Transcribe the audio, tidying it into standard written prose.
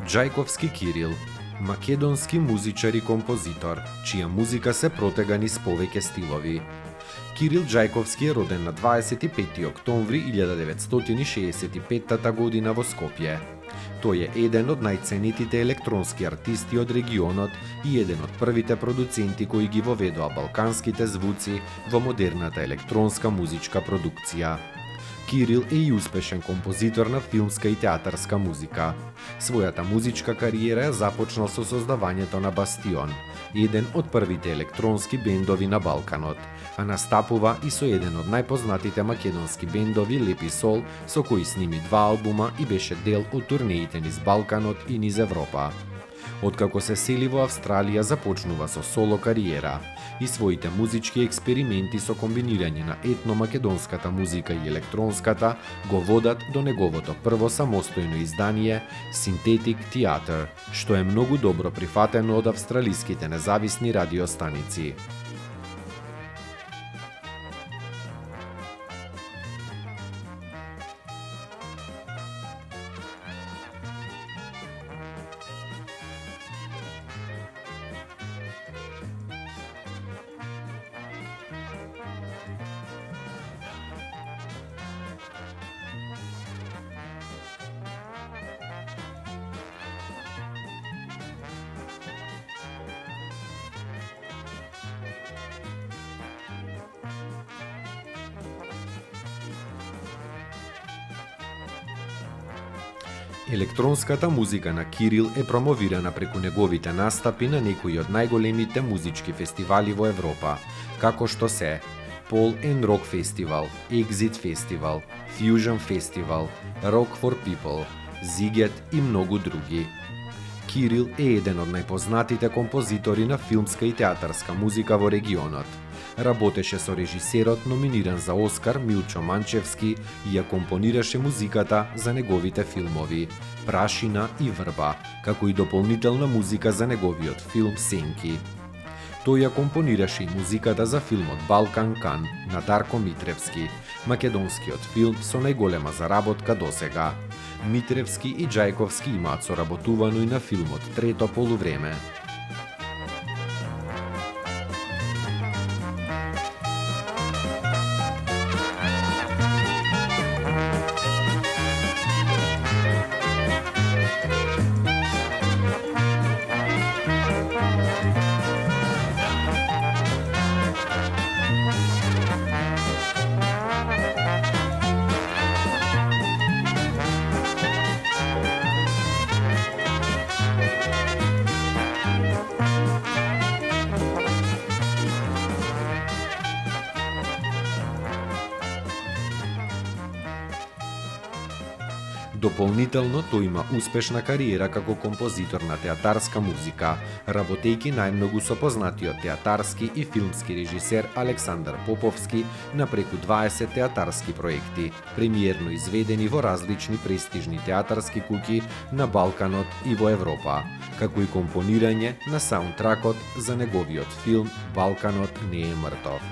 Джајковски Кирил, македонски музичар и композитор, чија музика се протега низ повеќе стилови. Кирил Джајковски е роден на 25 октомври 1965 година во Скопје. Тој е еден од најценетите електронски артисти од регионот и еден од првите продуценти кои ги воведоа балканските звуци во модерната електронска музичка продукција. Кирил е и успешен композитор на филмска и театарска музика. Својата музичка кариера ја започнал со создавањето на Бастион, еден од првите електронски бендови на Балканот, а настапува и со еден од најпознатите македонски бендови Лепи Сол, со кои сними 2 албума и беше дел од турнеите низ Балканот и низ Европа. Откако се сели во Австралија, започнува со соло кариера и своите музички експерименти со комбинирање на етно-македонската музика и електронската го водат до неговото прво самостојно издание Synthetic Theatre, што е многу добро прифатено од австралиските независни радиостаници. Електронската музика на Кирил е промовирана преку неговите настапи на некои од најголемите музички фестивали во Европа, како што се Pol and Rock Festival, Exit Festival, Fusion Festival, Rock for People, Ziget и многу други. Кирил е еден од најпознатите композитори на филмска и театарска музика во регионот. Работеше со режисерот номиниран за Оскар Милчо Манчевски и ја компонираше музиката за неговите филмови Прашина и Врба, како и дополнителна музика за неговиот филм Сенки. Тој ја компонираше и музиката за филмот Балкан Кан на Дарко Митревски, македонскиот филм со најголема заработка досега. Митревски и Джајковски имаат соработувано и на филмот Трето полувреме. Дополнително, тој има успешна кариера како композитор на театарска музика, работејќи најмногу со познатиот театарски и филмски режисер Александар Поповски на преку 20 театарски проекти, премиерно изведени во различни престижни театарски куќи на Балканот и во Европа, како и компонирање на саундтракот за неговиот филм Балканот не е мртов.